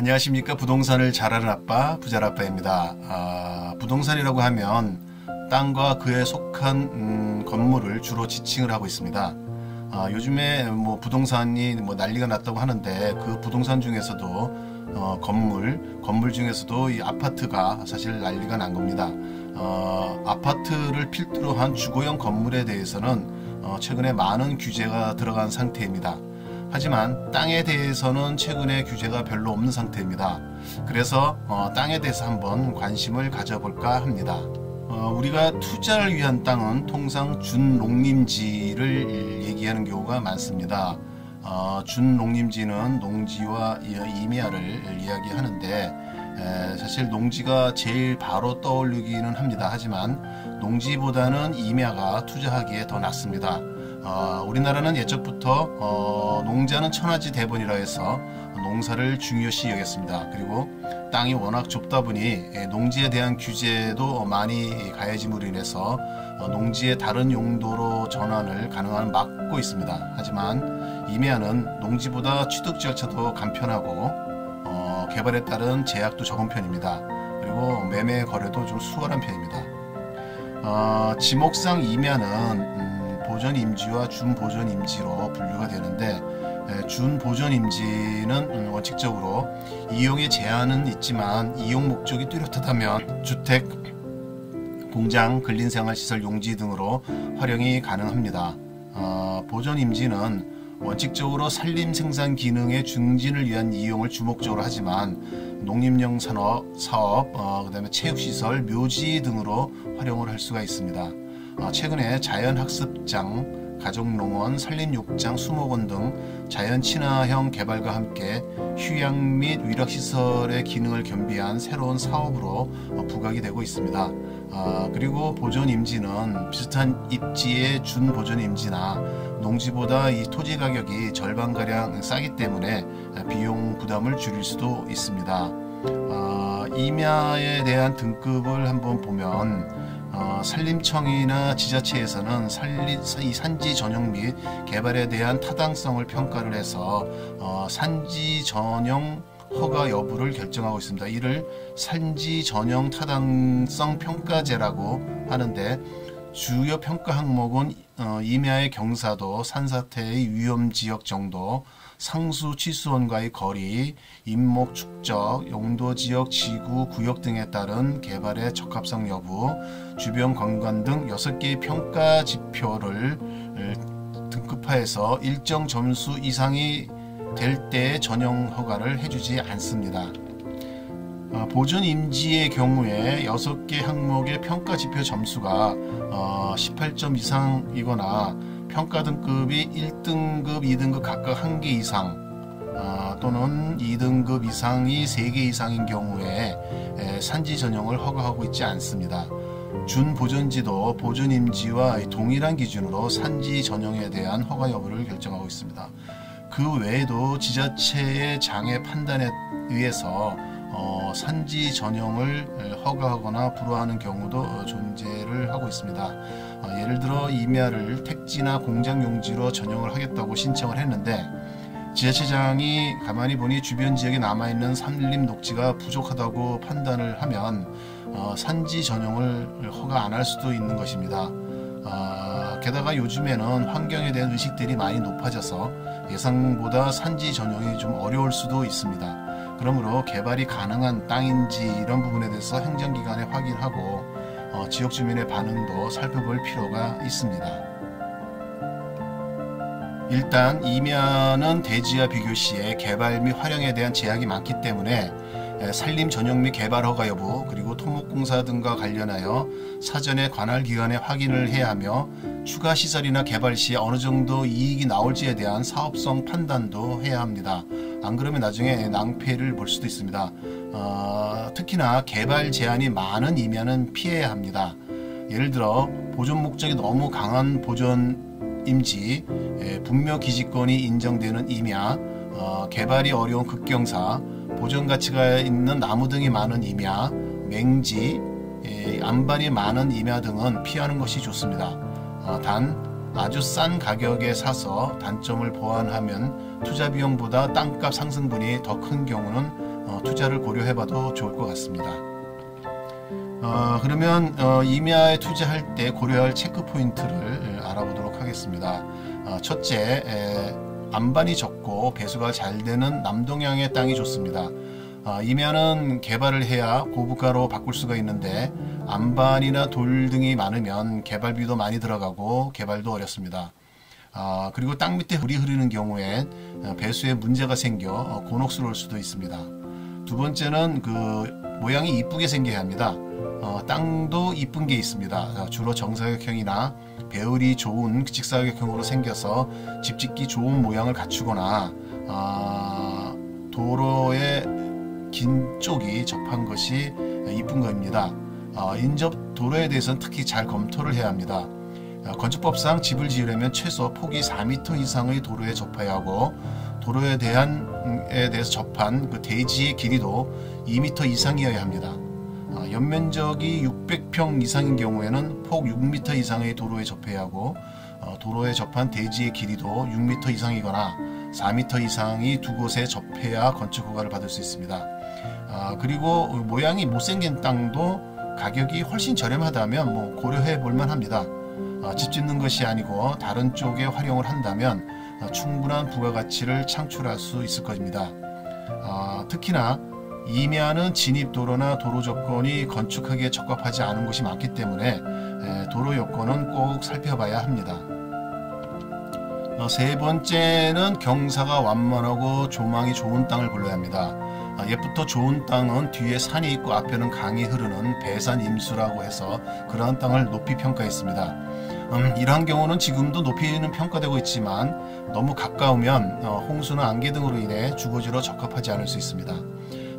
안녕하십니까. 부동산을 잘하는 아빠 부자라빠입니다. 부동산이라고 하면 땅과 그에 속한 건물을 주로 지칭을 하고 있습니다. 요즘에 부동산이 난리가 났다고 하는데 그 부동산 중에서도 건물 중에서도 이 아파트가 사실 난리가 난 겁니다. 아파트를 필두로 한 주거용 건물에 대해서는 최근에 많은 규제가 들어간 상태입니다. 하지만 땅에 대해서는 최근에 규제가 별로 없는 상태입니다. 그래서 땅에 대해서 한번 관심을 가져볼까 합니다. 우리가 투자를 위한 땅은 통상 준농림지를 얘기하는 경우가 많습니다. 준농림지는 농지와 임야를 이야기하는데 사실 농지가 제일 바로 떠올리기는 합니다. 하지만 농지보다는 임야가 투자하기에 더 낫습니다. 우리나라는 예적부터 농자는 천하지 대본이라 해서 농사를 중요시 여겼습니다. 그리고 땅이 워낙 좁다 보니 농지에 대한 규제도 많이 가해짐으로 인해서 농지의 다른 용도로 전환을 가능한 막고 있습니다. 하지만 임야는 농지보다 취득 절차도 간편하고 개발에 따른 제약도 적은 편입니다. 그리고 매매 거래도 좀 수월한 편입니다. 지목상 임야는 보전임지와 준보전임지로 분류가 되는데 준보전임지는 원칙적으로 이용에 제한은 있지만 이용 목적이 뚜렷하다면 주택, 공장, 근린생활시설 용지 등으로 활용이 가능합니다. 보전임지는 원칙적으로 산림 생산 기능의 증진을 위한 이용을 주목적으로 하지만 농림용 사업, 그다음에 체육시설, 묘지 등으로 활용을 할 수가 있습니다. 최근에 자연학습장, 가족농원, 산림욕장, 수목원 등 자연친화형 개발과 함께 휴양 및 위락시설의 기능을 겸비한 새로운 사업으로 부각이 되고 있습니다. 그리고 보존임지는 비슷한 입지의 준보존임지나 농지보다 이 토지 가격이 절반가량 싸기 때문에 비용 부담을 줄일 수도 있습니다. 임야에 대한 등급을 한번 보면 산림청이나 지자체에서는 이 산지 전용 및 개발에 대한 타당성을 평가를 해서 산지 전용 허가 여부를 결정하고 있습니다. 이를 산지 전용 타당성 평가제라고 하는데 주요 평가 항목은 임야의 경사도, 산사태의 위험지역 정도, 상수 취수원과의 거리, 임목 축적, 용도지역, 지구, 구역 등에 따른 개발의 적합성 여부, 주변 관광 등 6개의 평가 지표를 등급화해서 일정 점수 이상이 될 때 전용 허가를 해주지 않습니다. 보존임지의 경우에 6개 항목의 평가 지표 점수가 18점 이상이거나 평가 등급이 1등급, 2등급 각각 1개 이상 또는 2등급 이상이 3개 이상인 경우에 산지 전용을 허가하고 있지 않습니다. 준보존지도 보존임지와 동일한 기준으로 산지 전용에 대한 허가 여부를 결정하고 있습니다. 그 외에도 지자체의 장애 판단에 의해서 산지 전용을 허가하거나 불허하는 경우도 존재를 하고 있습니다. 예를 들어 임야를 택지나 공장 용지로 전용을 하겠다고 신청을 했는데 지자체장이 가만히 보니 주변 지역에 남아있는 산림 녹지가 부족하다고 판단을 하면 산지 전용을 허가 안 할 수도 있는 것입니다. 게다가 요즘에는 환경에 대한 의식들이 많이 높아져서 예상보다 산지 전용이 좀 어려울 수도 있습니다. 그러므로 개발이 가능한 땅인지 이런 부분에 대해서 행정기관에 확인하고 지역 주민의 반응도 살펴볼 필요가 있습니다. 일단 임야는 대지와 비교 시에 개발 및 활용에 대한 제약이 많기 때문에 산림 전용 및 개발 허가 여부, 그리고 토목공사 등과 관련하여 사전에 관할 기관에 확인을 해야 하며 추가 시설이나 개발 시 어느 정도 이익이 나올지에 대한 사업성 판단도 해야 합니다. 안 그러면 나중에 낭패를 볼 수도 있습니다. 특히나 개발 제한이 많은 임야는 피해야 합니다. 예를 들어 보존 목적이 너무 강한 보존임지, 분묘 기지권이 인정되는 임야, 개발이 어려운 극경사, 보존 가치가 있는 나무 등이 많은 임야, 맹지, 안반이 많은 임야 등은 피하는 것이 좋습니다. 단 아주 싼 가격에 사서 단점을 보완하면 투자 비용보다 땅값 상승분이 더 큰 경우는 투자를 고려해봐도 좋을 것 같습니다. 그러면 임야에 투자할 때 고려할 체크 포인트를 알아보도록 하겠습니다. 첫째, 안반이 적고 배수가 잘 되는 남동향의 땅이 좋습니다. 임야는 개발을 해야 고부가로 바꿀 수가 있는데 안반이나 돌 등이 많으면 개발비도 많이 들어가고 개발도 어렵습니다. 그리고 땅 밑에 물이 흐르는 경우엔 배수에 문제가 생겨 곤혹스러울 수도 있습니다. 두 번째는 그 모양이 이쁘게 생겨야 합니다. 땅도 이쁜 게 있습니다. 주로 정사각형이나 배율이 좋은 직사각형으로 생겨서 집 짓기 좋은 모양을 갖추거나 도로의 긴 쪽이 접한 것이 이쁜 겁니다. 인접 도로에 대해서는 특히 잘 검토를 해야 합니다. 건축법상 집을 지으려면 최소 폭이 4m 이상의 도로에 접해야 하고 도로에 대해서 접한 그 대지의 길이도 2m 이상이어야 합니다. 연면적이 600평 이상인 경우에는 폭 6m 이상의 도로에 접해야 하고 도로에 접한 대지의 길이도 6m 이상이거나 4m 이상이 두 곳에 접해야 건축 허가를 받을 수 있습니다. 그리고 모양이 못생긴 땅도 가격이 훨씬 저렴하다면 고려해 볼만 합니다. 집 짓는 것이 아니고 다른 쪽에 활용을 한다면 충분한 부가가치를 창출할 수 있을 것입니다. 특히나 임야는 진입도로나 도로 조건이 건축하기에 적합하지 않은 곳이 많기 때문에 도로 여건은 꼭 살펴봐야 합니다. 세 번째는 경사가 완만하고 조망이 좋은 땅을 골라야 합니다. 옛부터 좋은 땅은 뒤에 산이 있고 앞에는 강이 흐르는 배산 임수라고 해서 그러한 땅을 높이 평가했습니다. 이러한 경우는 지금도 높이는 평가되고 있지만 너무 가까우면 홍수나 안개 등으로 인해 주거지로 적합하지 않을 수 있습니다.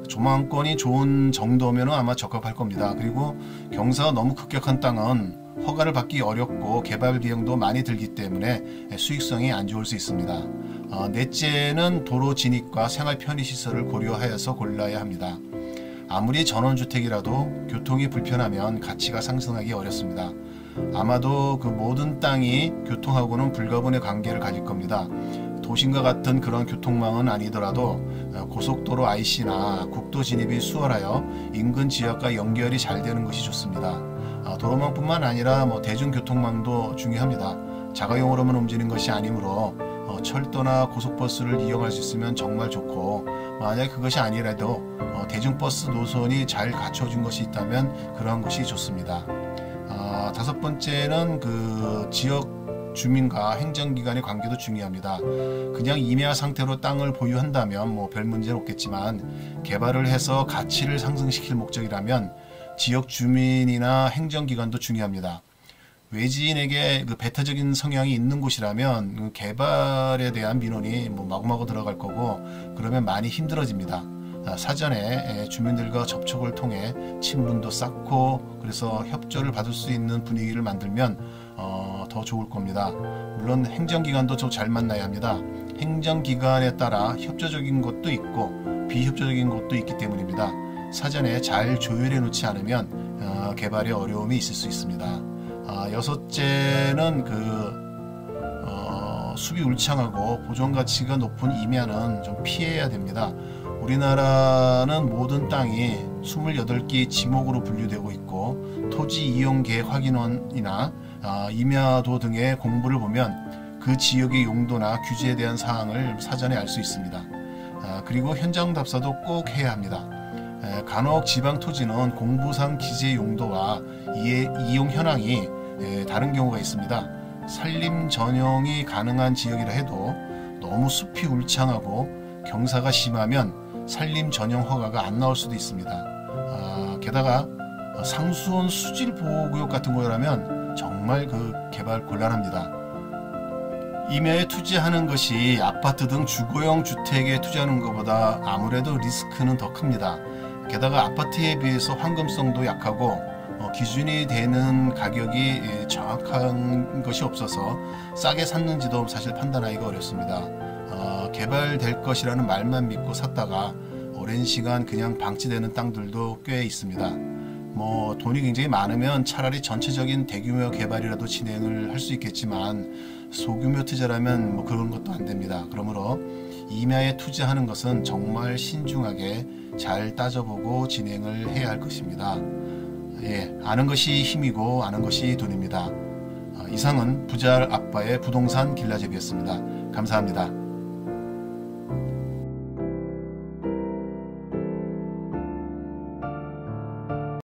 조망권이 좋은 정도면 아마 적합할 겁니다. 그리고 경사가 너무 급격한 땅은 허가를 받기 어렵고 개발 비용도 많이 들기 때문에 수익성이 안 좋을 수 있습니다. 넷째는 도로 진입과 생활 편의시설을 고려하여서 골라야 합니다. 아무리 전원주택이라도 교통이 불편하면 가치가 상승하기 어렵습니다. 아마도 그 모든 땅이 교통하고는 불가분의 관계를 가질 겁니다. 도심과 같은 그런 교통망은 아니더라도 고속도로 IC나 국도 진입이 수월하여 인근 지역과 연결이 잘 되는 것이 좋습니다. 도로망뿐만 아니라 대중교통망도 중요합니다. 자가용으로만 움직이는 것이 아니므로 철도나 고속버스를 이용할 수 있으면 정말 좋고, 만약 그것이 아니라도 대중버스 노선이 잘 갖춰진 것이 있다면 그러한 것이 좋습니다. 다섯 번째는 그 지역 주민과 행정기관의 관계도 중요합니다. 그냥 임야 상태로 땅을 보유한다면 별 문제는 없겠지만 개발을 해서 가치를 상승시킬 목적이라면 지역 주민이나 행정기관도 중요합니다. 외지인에게 그 배타적인 성향이 있는 곳이라면 그 개발에 대한 민원이 마구마구 들어갈 거고, 그러면 많이 힘들어집니다. 사전에 주민들과 접촉을 통해 친분도 쌓고 그래서 협조를 받을 수 있는 분위기를 만들면 더 좋을 겁니다. 물론 행정기관도 잘 만나야 합니다. 행정기관에 따라 협조적인 것도 있고 비협조적인 것도 있기 때문입니다. 사전에 잘 조율해 놓지 않으면 개발에 어려움이 있을 수 있습니다. 여섯째는 숲이 울창하고 보존가치가 높은 임야는 좀 피해야 됩니다. 우리나라는 모든 땅이 28개의 지목으로 분류되고 있고, 토지 이용 계획 확인원이나 임야도 등의 공부를 보면 그 지역의 용도나 규제에 대한 사항을 사전에 알 수 있습니다. 그리고 현장 답사도 꼭 해야 합니다. 간혹 지방 토지는 공부상 기재 용도와 이용 현황이 다른 경우가 있습니다. 산림 전용이 가능한 지역이라 해도 너무 숲이 울창하고 경사가 심하면 산림 전용 허가가 안 나올 수도 있습니다. 게다가 상수원 수질 보호구역 같은 거라면 정말 그 개발 곤란합니다. 임야에 투자하는 것이 아파트 등 주거용 주택에 투자하는 것보다 아무래도 리스크는 더 큽니다. 게다가 아파트에 비해서 환금성도 약하고 기준이 되는 가격이 정확한 것이 없어서 싸게 샀는지도 사실 판단하기가 어렵습니다. 개발될 것이라는 말만 믿고 샀다가 오랜 시간 그냥 방치되는 땅들도 꽤 있습니다. 돈이 굉장히 많으면 차라리 전체적인 대규모 개발이라도 진행을 할 수 있겠지만 소규모 투자라면 그런 것도 안 됩니다. 그러므로 임야에 투자하는 것은 정말 신중하게 잘 따져보고 진행을 해야 할 것입니다. 예, 아는 것이 힘이고 아는 것이 돈입니다. 이상은 부자 아빠의 부동산 길라잡이였습니다. 감사합니다.